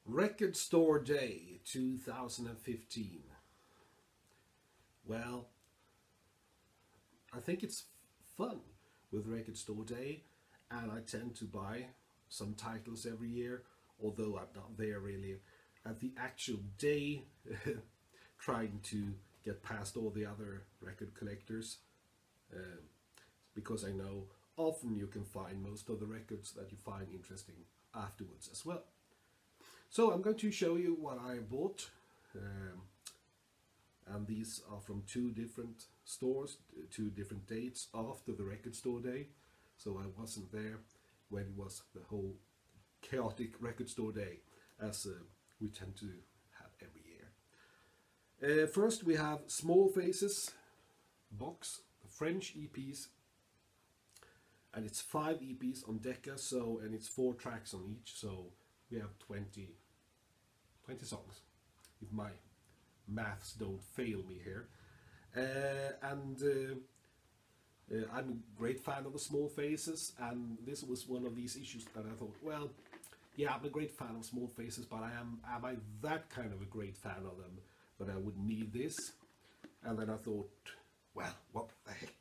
Record Store Day 2015. Well, I think it's fun with Record Store Day, and I tend to buy some titles every year, although I'm not there really at the actual day trying to get past all the other record collectors, because I know often you can find most of the records that you find interesting afterwards as well. So I'm going to show you what I bought, and these are from two different stores, two different dates after the Record Store Day. So I wasn't there when it was the whole chaotic Record Store Day, as we tend to have every year. First we have Small Faces box, French EPs, and it's 5 EPs on Decca, and it's 4 tracks on each, so we have 20 songs, if my maths don't fail me here. I'm a great fan of the Small Faces, and this was one of these issues that I thought, well, yeah, I'm a great fan of Small Faces, but am I that kind of a great fan of them that I would need this? And then I thought, well, what the heck?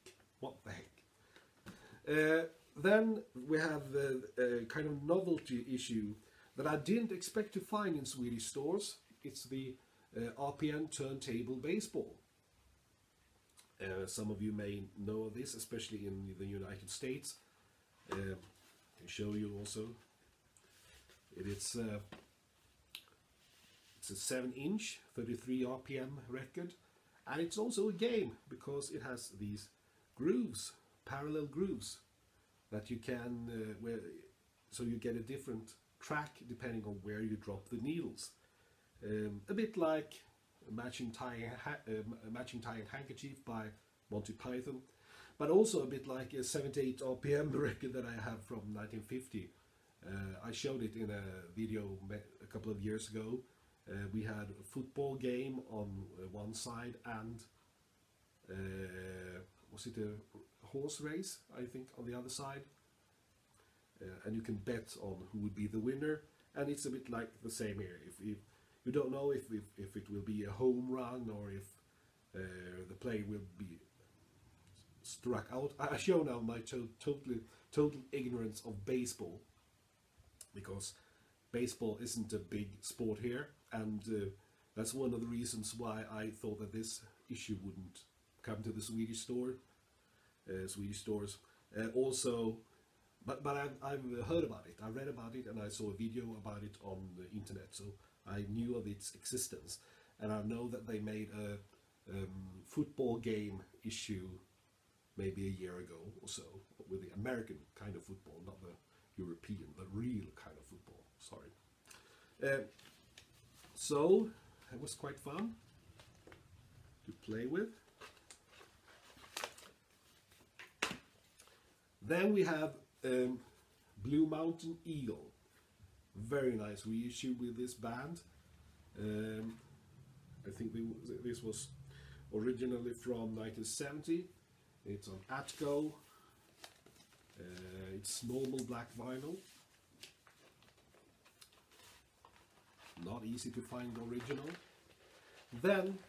Then we have a kind of novelty issue that I didn't expect to find in Swedish stores. It's the RPM Turntable Baseball. Some of you may know this, especially in the United States. I can show you also. It's a 7-inch, 33 RPM record, and it's also a game because it has these grooves, parallel grooves, that you can, so you get a different track depending on where you drop the needles. A bit like Matching Tie and Handkerchief by Monty Python, but also a bit like a 78 RPM record that I have from 1950. I showed it in a video a couple of years ago. We had a football game on one side and was it a horse race, I think, on the other side, and you can bet on who would be the winner, and it's a bit like the same here. If you don't know if it will be a home run or if the play will be struck out. I show now my total ignorance of baseball, because baseball isn't a big sport here, and that's one of the reasons why I thought that this issue wouldn't come to the Swedish stores. Also, but I've heard about it. I read about it and I saw a video about it on the internet, so I knew of its existence. And I know that they made a football game issue maybe a year ago or so, with the American kind of football, not the European, the real kind of football. Sorry. So it was quite fun to play with. Then we have Blue Mountain Eagle. Very nice reissue with this band. I think this was originally from 1970. It's on Atco. It's normal black vinyl. Not easy to find the original. Then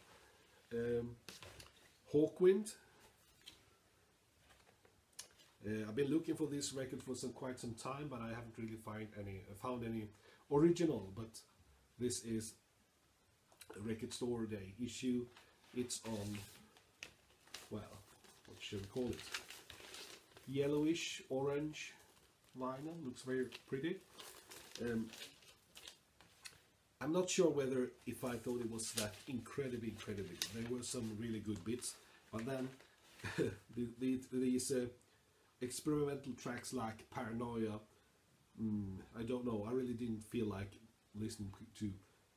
Hawkwind. I've been looking for this record for quite some time, but I haven't really found any original. But this is a Record Store Day issue. It's on, well, what should we call it? Yellowish orange vinyl. Looks very pretty. I'm not sure whether if I thought it was that incredibly good. There were some really good bits, but then these experimental tracks like Paranoia, I don't know, I really didn't feel like listening to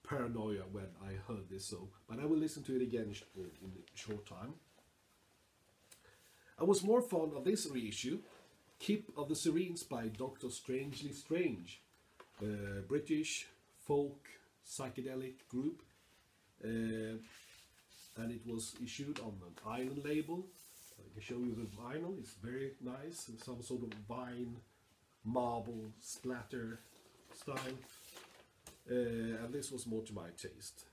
Paranoia when I heard this, but I will listen to it again in a short time. I was more fond of this reissue, Keep of the Serenes by Dr. Strangely Strange, British folk psychedelic group, and it was issued on an Island label. I can show you the vinyl. It's very nice, some sort of vine marble splatter style. and this was more to my taste.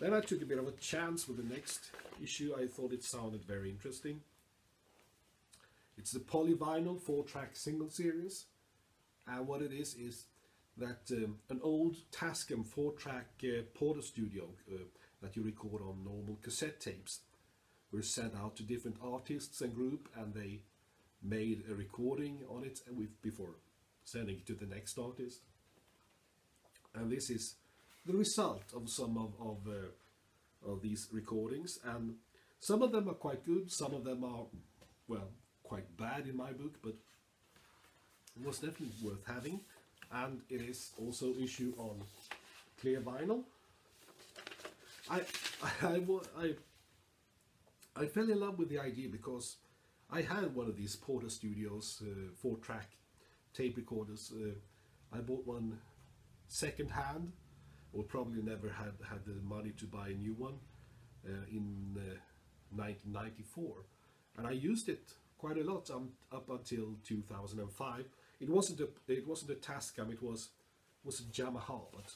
Then I took a bit of a chance with the next issue. I thought it sounded very interesting. It's the Polyvinyl 4-track single series, and what it is that an old Tascam 4-track Porter Studio that you record on normal cassette tapes were sent out to different artists and group, and they made a recording on it before sending it to the next artist. And this is the result of some of these recordings, and some of them are quite good, some of them are, well, quite bad in my book, but it was definitely worth having. And it is also issued on clear vinyl. I fell in love with the idea because I had one of these Porter Studios 4-track tape recorders. I bought one second hand, or probably never had the money to buy a new one in 1994, and I used it quite a lot up until 2005. It wasn't a Tascam, it was a Yamaha, but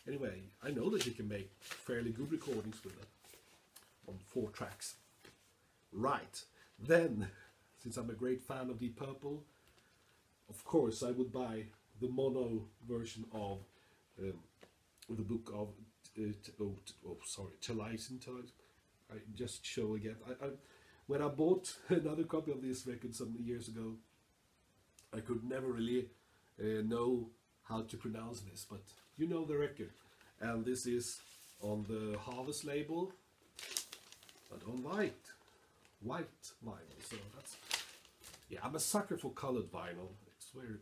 anyway, I know that you can make fairly good recordings with it on 4 tracks. Right, then, since I'm a great fan of Deep Purple, of course I would buy the mono version of the book of Taliesin. I just show again. When I bought another copy of this record some years ago, I could never really know how to pronounce this, but you know the record. And this is on the Harvest label, but on white vinyl. So that's, yeah, I'm a sucker for colored vinyl. It's very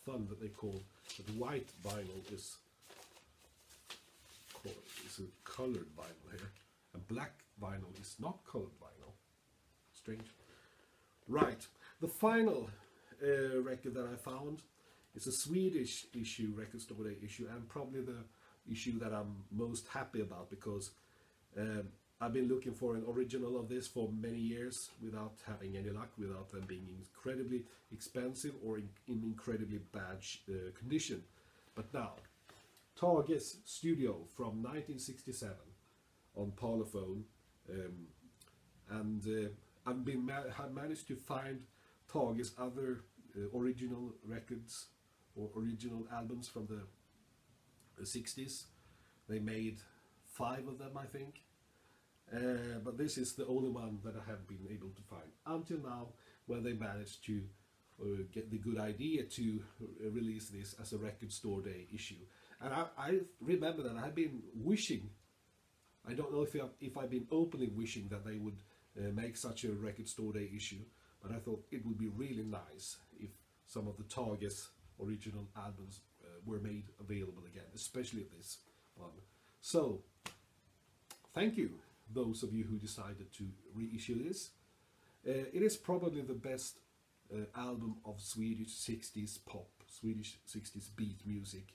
fun that they call that white vinyl is a colored vinyl here, and black vinyl is not colored vinyl. Strange. Right, the final record that I found is a Swedish issue, Record Store Day issue, and probably the issue that I'm most happy about, because I've been looking for an original of this for many years without having any luck, without them being incredibly expensive or in incredibly bad condition. But now, Tages Studio from 1967 on Parlophone, and I've managed to find Tages other original records or original albums from the 60s. They made 5 of them, I think. But this is the only one that I have been able to find until now, when they managed to get the good idea to release this as a Record Store Day issue. And I remember that I've been wishing, I don't know if I've been openly wishing that they would make such a Record Store Day issue, but I thought it would be really nice if some of the Tages original albums were made available again, especially this one. So, thank you, those of you who decided to reissue this. It is probably the best album of Swedish 60s pop, Swedish 60s beat music.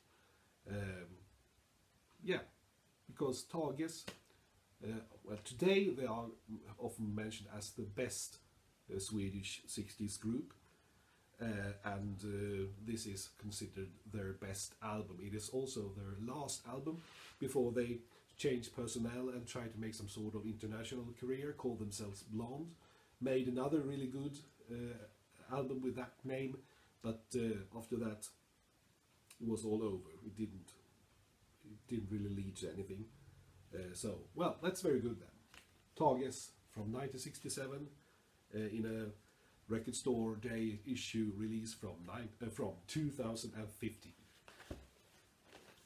Yeah, because Tages, well, today they are often mentioned as the best Swedish 60s group, and this is considered their best album. It is also their last album before they changed personnel and tried to make some sort of international career, called themselves Blonde, made another really good album with that name, but after that it was all over. It didn't really lead to anything. So, well, that's very good then. Tages from 1967 in a Record Store Day issue release from 2015.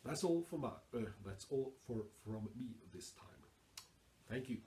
That's all from me this time. Thank you.